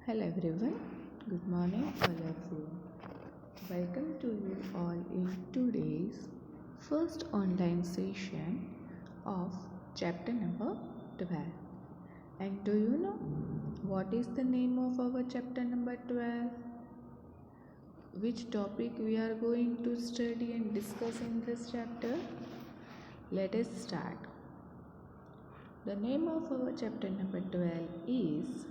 Hello everyone, good morning all of you. Welcome to you all in today's first online session of chapter number 12. And do you know what is the name of our chapter number 12? Which topic we are going to study and discuss in this chapter? Let us start. The name of our chapter number 12 is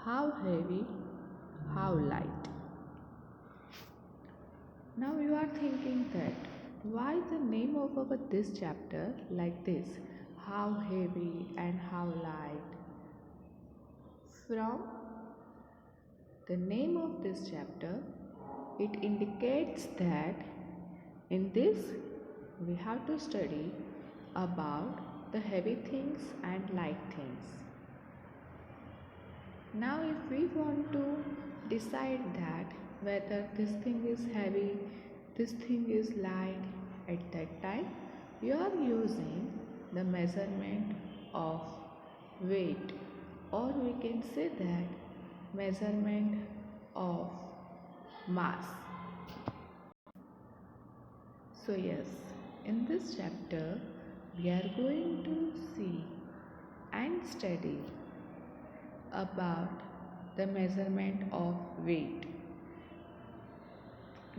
How Heavy, How Light. Now you are thinking that why the name of our this chapter like this, how heavy and how light. From the name of this chapter, it indicates that in this we have to study about the heavy things and light things. Now if we want to decide that whether this thing is heavy, this thing is light, at that time you are using the measurement of weight, or we can say that measurement of mass. So yes, in this chapter we are going to see and study about the measurement of weight.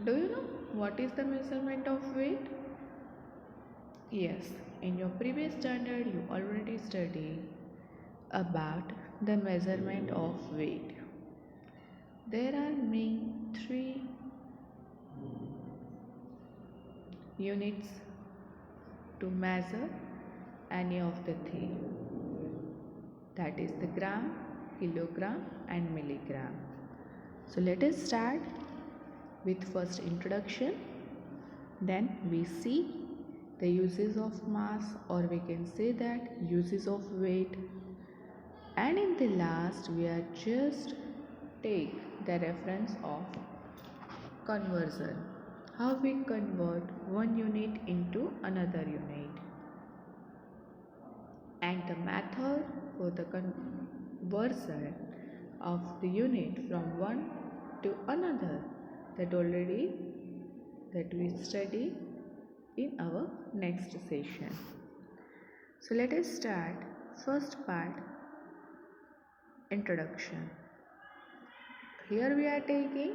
Do you know what is the measurement of weight? Yes, in your previous standard you already studied about the measurement of weight. There are main three units to measure any of the thing, that is the gram, kilogram and milligram. So let us start with first introduction, then we see the uses of mass, or we can say that uses of weight, and in the last we are just take the reference of conversion, how we convert one unit into another unit, and the method for the conversion of the unit from one to another, that we study in our next session. So let us start first part, introduction. Here we are taking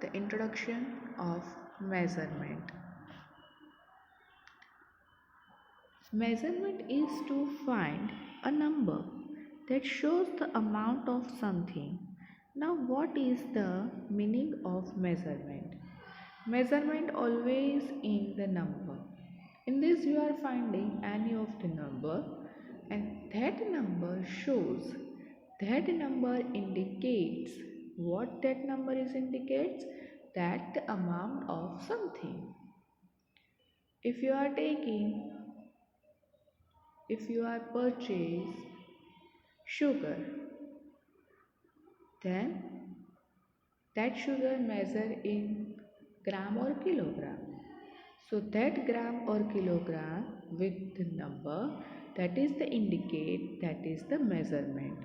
the introduction of measurement. Measurement is to find a number that shows the amount of something. Now what is the meaning of measurement? Measurement always in the number. In this you are finding any of the number, and that number shows, that number indicates, what that number is indicates, that the amount of something. If you are purchase sugar, then that sugar measure in gram or kilogram. So that gram or kilogram with the number, that is the indicate, that is the measurement.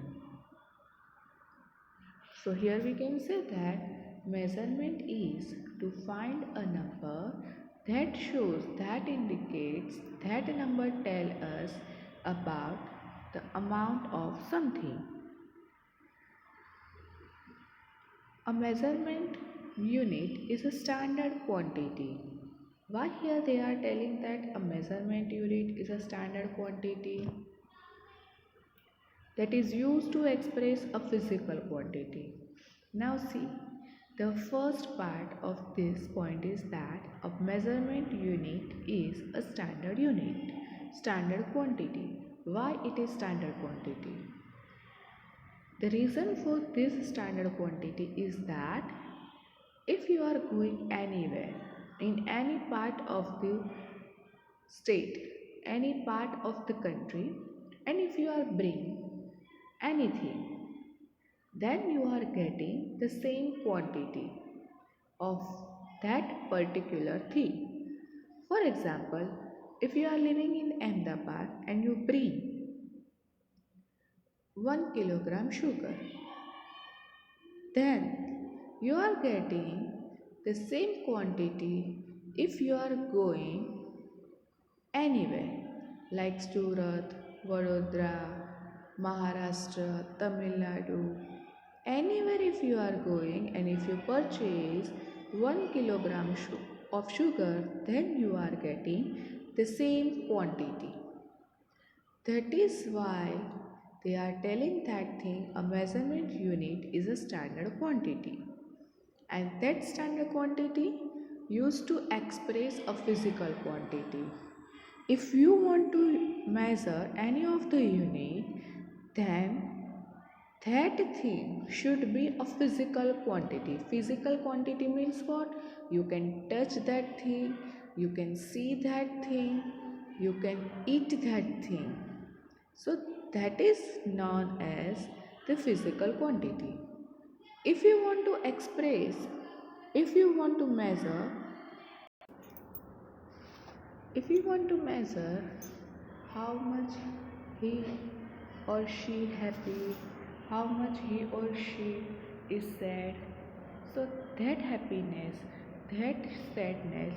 So here we can say that measurement is to find a number that shows, that indicates, that number tell us about the amount of something. A measurement unit is a standard quantity. Why here they are telling that a measurement unit is a standard quantity? That is used to express a physical quantity. Now see, the first part of this point is that a measurement unit is a standard unit, standard quantity. Why it is standard quantity? The reason for this standard quantity is that if you are going anywhere, in any part of the state, any part of the country, and if you are bringing anything, then you are getting the same quantity of that particular thing. For example, if you are living in Ahmedabad and you bring 1 kilogram sugar, then you are getting the same quantity if you are going anywhere like Surat, Vadodara, Maharashtra, Tamil Nadu, anywhere if you are going and if you purchase 1 kilogram of sugar, then you are getting the same quantity. That is why they are telling that thing a measurement unit is a standard quantity, and that standard quantity used to express a physical quantity. If you want to measure any of the unit, then that thing should be a physical quantity. Physical quantity means what? You can touch that thing, you can see that thing, you can eat that thing. So that is known as the physical quantity. If you want to express, if you want to measure, if you want to measure how much he or she happy, how much he or she is sad, so that happiness, that sadness,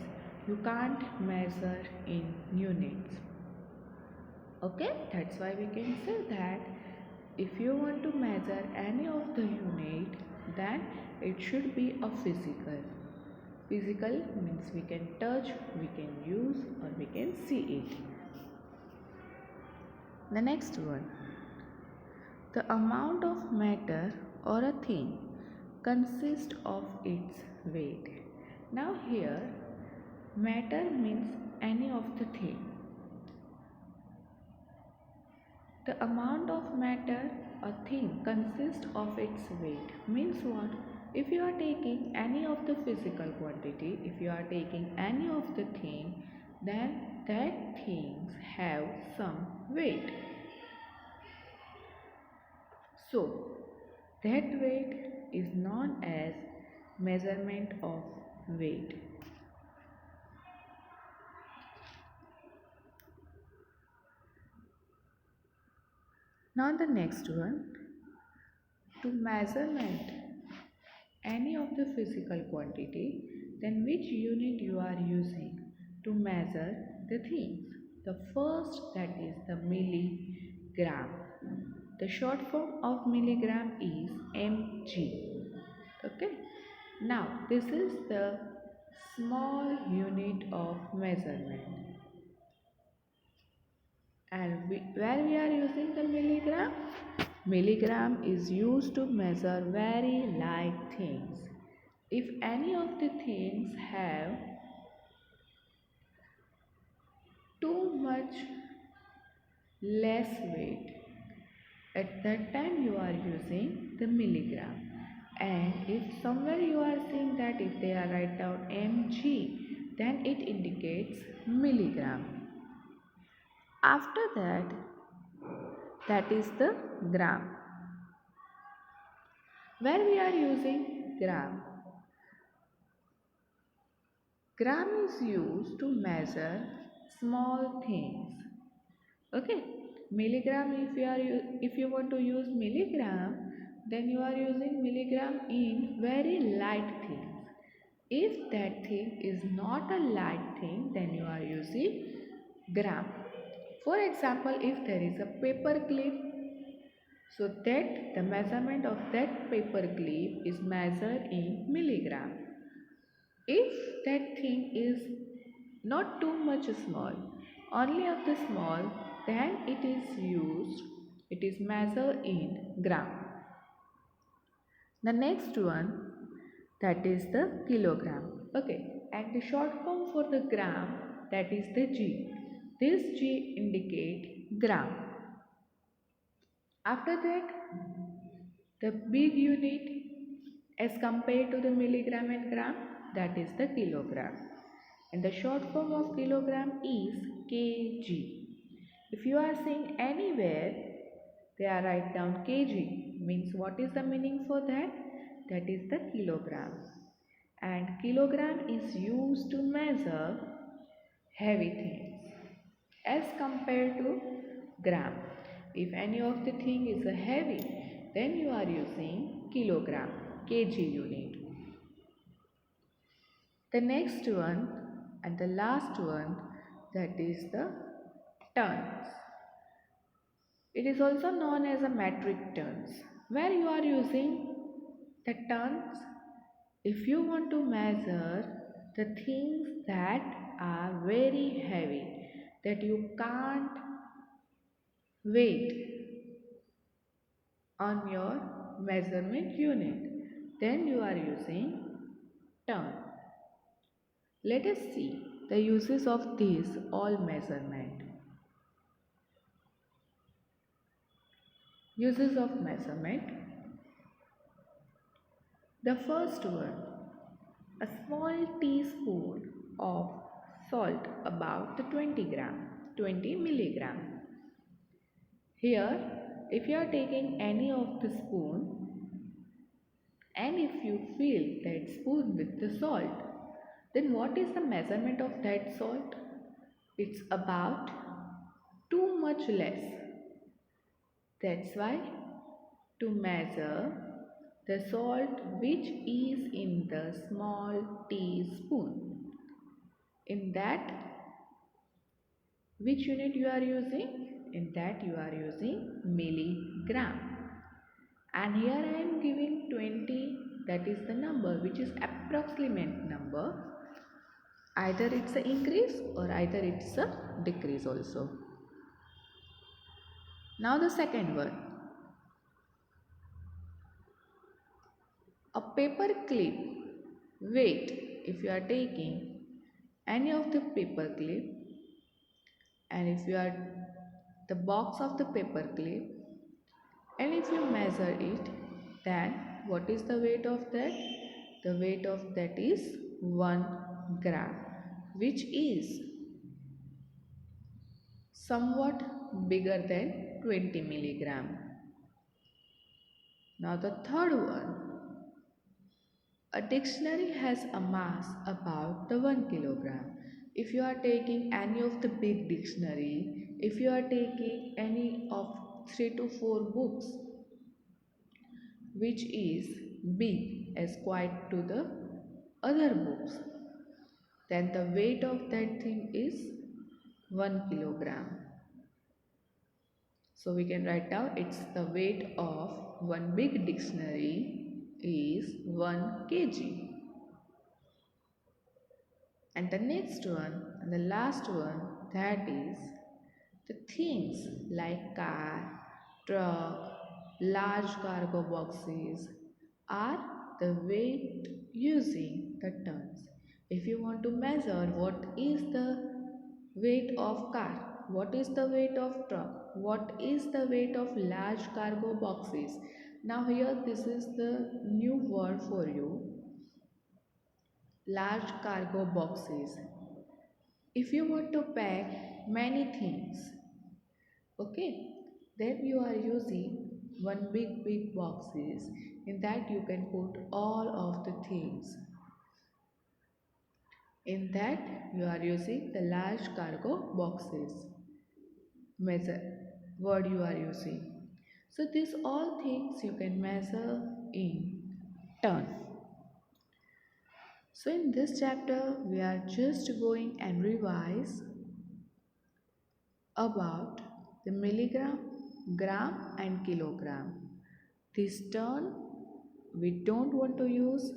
you can't measure in units. Okay, that's why we can say that if you want to measure any of the unit, then it should be a physical. Physical means we can touch, we can use, or we can see it. The next one, the amount of matter or a thing consists of its weight. Now here, matter means any of the thing. The amount of matter a thing consists of its weight means what? If you are taking any of the physical quantity, if you are taking any of the thing, then that things have some weight. So that weight is known as measurement of weight. Now the next one, to measurement any of the physical quantity, then which unit you are using to measure the things. The first, that is the milligram. The short form of milligram is mg. Okay. Now this is the small unit of measurement. And where we are using the milligram? Milligram is used to measure very light things. If any of the things have too much less weight, at that time you are using the milligram. And if somewhere you are seeing that if they are write down mg, then it indicates milligram. After that is the gram. Where we are using gram? Gram is used to measure small things. Okay, milligram, if you want to use milligram, then you are using milligram in very light things. If that thing is not a light thing, then you are using gram. For example, if there is a paper clip, so that the measurement of that paper clip is measured in milligram. If that thing is not too much small, only of the small, then it is measured in gram. The next one, that is the kilogram. Okay, and the short form for the gram, that is the G. This G indicate gram. After that, the big unit as compared to the milligram and gram, that is the kilogram. And the short form of kilogram is kg. If you are seeing anywhere, they are write down kg. Means what is the meaning for that? That is the kilogram. And kilogram is used to measure heavy things as compared to gram. If any of the thing is a heavy, then you are using kilogram. kg unit. The next one and the last one, that is the tons. It is also known as a metric tons, where you are using the tons if you want to measure the things that are very heavy, that you can't weight on your measurement unit, then you are using ton. Let us see the uses of this all measurement. Uses of measurement. The first one, a small teaspoon of salt about the 20 gram, 20 milligram. Here, if you are taking any of the spoon and if you fill that spoon with the salt, then what is the measurement of that salt? It's about too much less. That's why to measure the salt which is in the small teaspoon, in that which unit you are using? In that you are using milligram. And here I am giving 20, that is the number which is approximate number. Either it's a increase or either it's a decrease also. Now the second one. A paper clip weight, if you are taking any of the paper clip and if you are the box of the paper clip and if you measure it, then what is the weight of that? The weight of that is 1 gram, which is somewhat bigger than 20 milligram. Now the third one. A dictionary has a mass about the 1 kilogram. If you are taking any of the big dictionary, if you are taking any of 3 to 4 books, which is big as quite to the other books, then the weight of that thing is 1 kilogram. So we can write down it's the weight of one big dictionary is 1 kg. And the next one and the last one, that is the things like car, truck, large cargo boxes are the weight using the tons. If you want to measure what is the weight of car, what is the weight of truck, what is the weight of large cargo boxes. Now here this is the new word for you, large cargo boxes. If you want to pack many things, okay, then you are using one big boxes. In that you can put all of the things. In that you are using the large cargo boxes. Measure word you are using. So these all things you can measure in ton. So in this chapter we are just going and revise about the milligram, gram and kilogram. This term we don't want to use.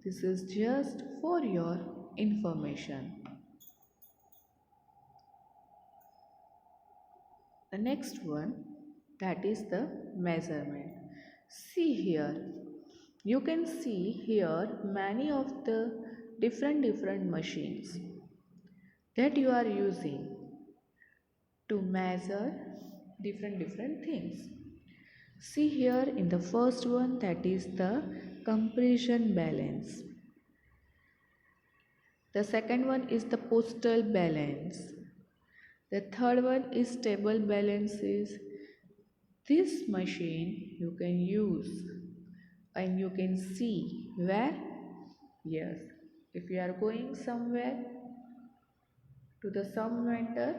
This is just for your information. The next one, that is the measurement. See here. You can see here many of the different machines that you are using to measure different things. See here in the first one, that is the compression balance. The second one is the postal balance. The third one is table balances. This machine you can use and you can see where? Yes, if you are going somewhere to the some vendor,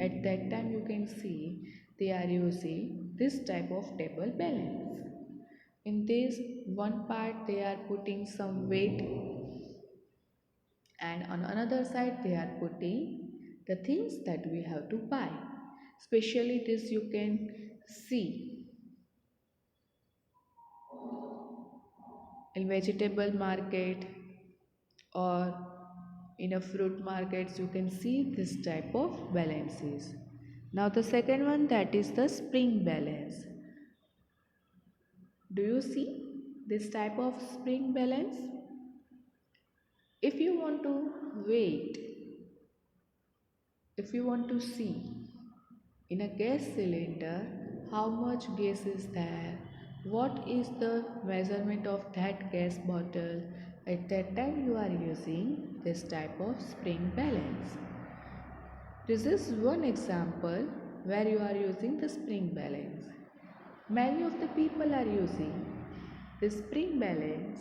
at that time you can see they are using this type of table balance. In this one part they are putting some weight, and on another side they are putting the things that we have to buy. Especially this you can see in vegetable market or in a fruit markets, you can see this type of balances. Now the second one, that is the spring balance. Do you see this type of spring balance? If you want to wait, if you want to see in a gas cylinder how much gas is there, what is the measurement of that gas bottle, at that time you are using this type of spring balance. This is one example where you are using the spring balance. Many of the people are using the spring balance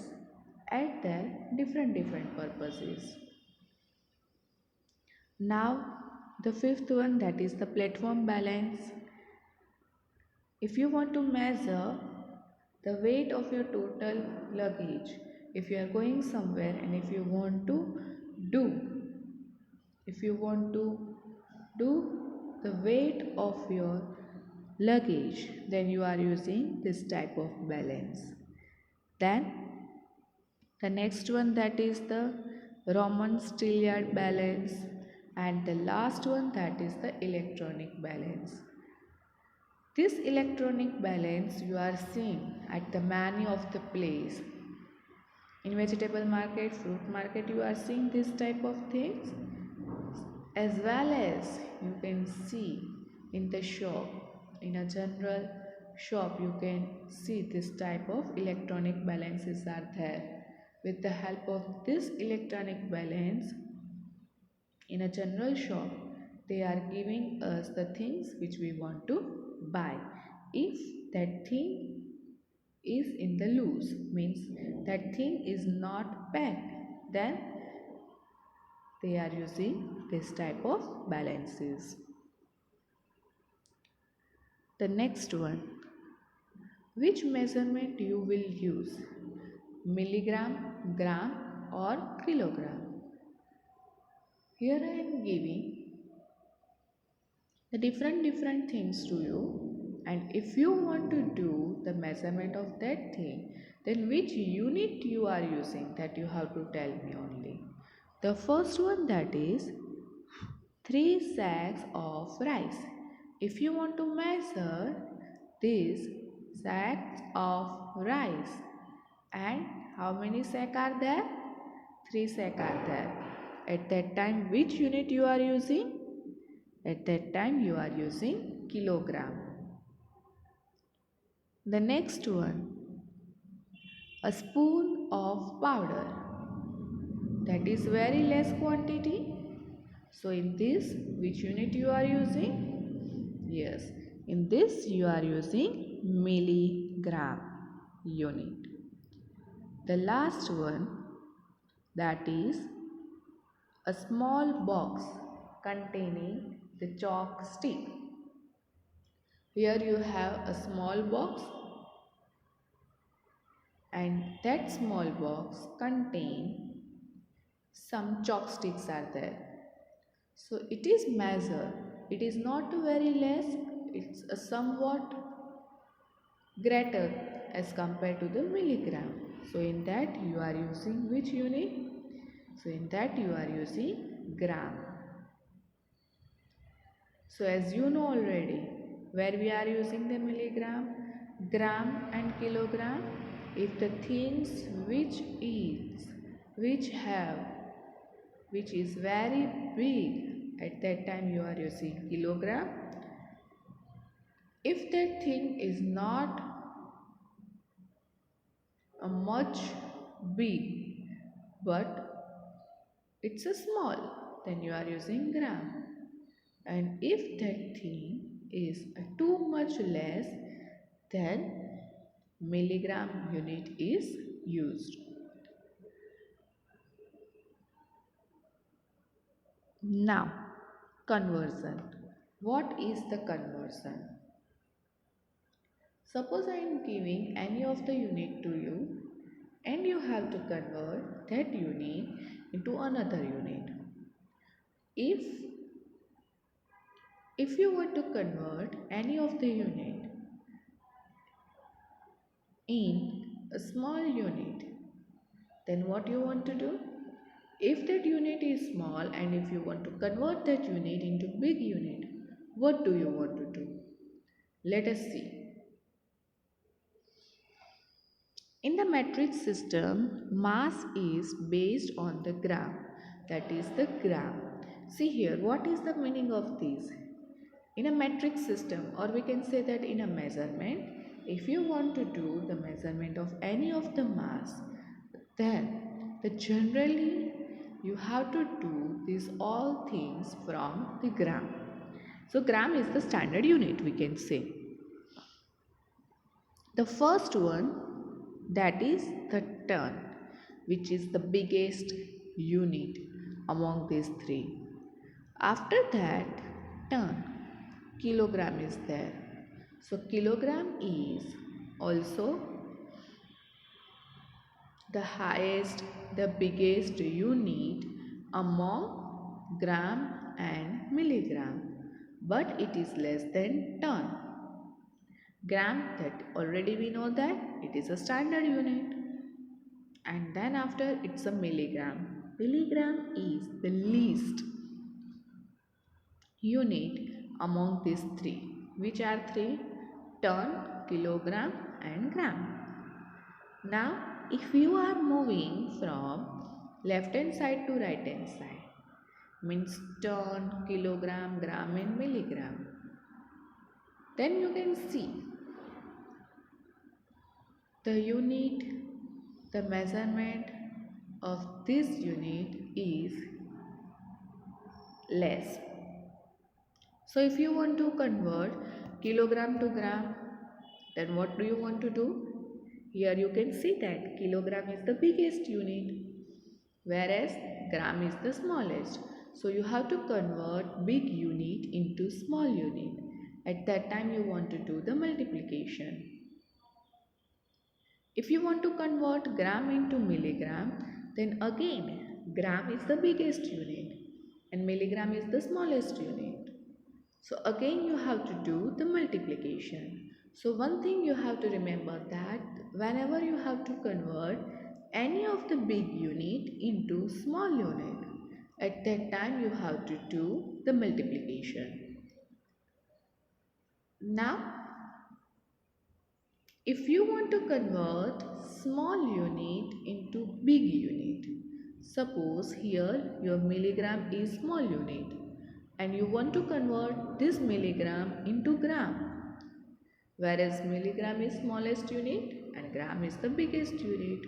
at their different purposes. Now the fifth one, that is the platform balance. If you want to measure the weight of your total luggage, if you are going somewhere and do if you want to do the weight of your luggage, then you are using this type of balance. Then the next one, that is the Roman Stilyard balance, and the last one, that is the electronic balance. This electronic balance you are seeing at the many of the place. In vegetable market, fruit market, you are seeing this type of things, as well as you can see in the shop. In a general shop you can see this type of electronic balances are there. With the help of this electronic balance in a general shop, they are giving us the things which we want to buy. If that thing is in the loose, means that thing is not packed, then they are using this type of balances. The next one, which measurement you will use, milligram, gram or kilogram? Here I am giving the different things to you, and if you want to do the measurement of that thing, then which unit you are using, that you have to tell me only. The first one, that is 3 sacks of rice. If you want to measure these sacks of rice, and how many sacks are there? 3 sacks are there. At that time which unit you are using? At that time you are using kilogram. The next one, a spoon of powder, that is very less quantity. So in this, which unit you are using? Yes, in this you are using milligram unit. The last one, that is a small box containing the chalk stick. Here you have a small box, and that small box contain some chalk sticks are there. So it is measured. It is not very less. It's a somewhat greater as compared to the milligram. So in that you are using which unit? So in that you are using gram. So as you know already, where we are using the milligram, gram and kilogram, if the things which is very big, at that time you are using kilogram. If that thing is not a much big, but it's a small, then you are using gram. And if that thing is too much less, then milligram unit is used. Now, conversion. What is the conversion? Suppose I am giving any of the unit to you and you have to convert that unit into another unit. If if you want to convert any of the unit in a small unit, then what you want to do? If that unit is small and if you want to convert that unit into big unit, what do you want to do? Let us see. In the metric system, mass is based on the gram, that is the gram. See here, what is the meaning of this? In a metric system, or we can say that in a measurement, if you want to do the measurement of any of the mass, then generally you have to do these all things from the gram. So gram is the standard unit, we can say. The first one, that is the ton, which is the biggest unit among these three. After that, ton, kilogram is there. So kilogram is also the highest, the biggest unit among gram and milligram, but it is less than ton. Gram, that already we know that it is a standard unit. And then after it's a milligram. Milligram is the least unit among these three. Which are three? Ton, kilogram and gram. Now if you are moving from left hand side to right hand side, means ton, kilogram, gram and milligram, then you can see the unit, the measurement of this unit is less. So if you want to convert kilogram to gram, then what do you want to do? Here you can see that kilogram is the biggest unit, whereas gram is the smallest. So you have to convert big unit into small unit. At that time you want to do the multiplication. If you want to convert gram into milligram, then again gram is the biggest unit and milligram is the smallest unit. So again you have to do the multiplication. So one thing you have to remember, that whenever you have to convert any of the big unit into small unit, at that time you have to do the multiplication. Now if you want to convert small unit into big unit, suppose here your milligram is small unit and you want to convert this milligram into gram, whereas milligram is smallest unit and gram is the biggest unit.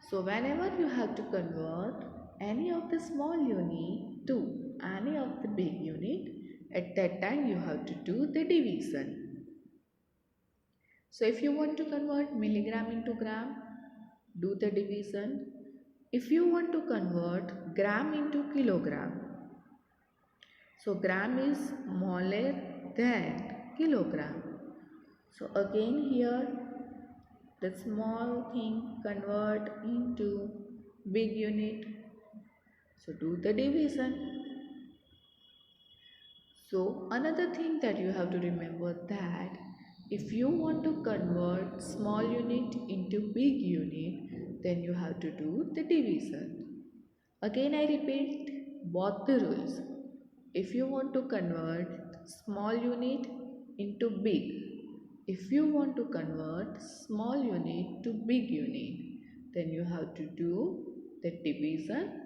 So whenever you have to convert any of the small unit to any of the big unit, at that time you have to do the division. So if you want to convert milligram into gram, do the division. If you want to convert gram into kilogram, so gram is smaller than kilogram. So again here the small thing convert into big unit. So do the division. So another thing that you have to remember, that if you want to convert small unit into big unit, then you have to do the division. Again I repeat both the rules. If you want to convert small unit into big, if you want to convert small unit to big unit, then you have to do the division.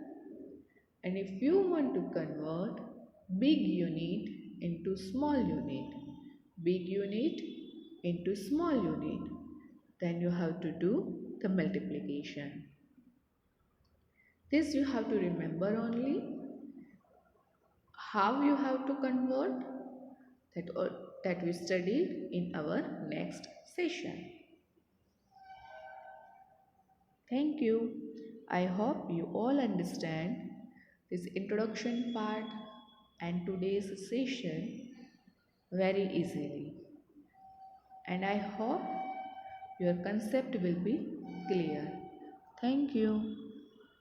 And if you want to convert big unit into small unit, big unit into small unit, then you have to do the multiplication. This you have to remember only. How you have to convert, that we studied in our next session. Thank you. I hope you all understand this introduction part and today's session very easily. and I hope your concept will be clear. Thank you.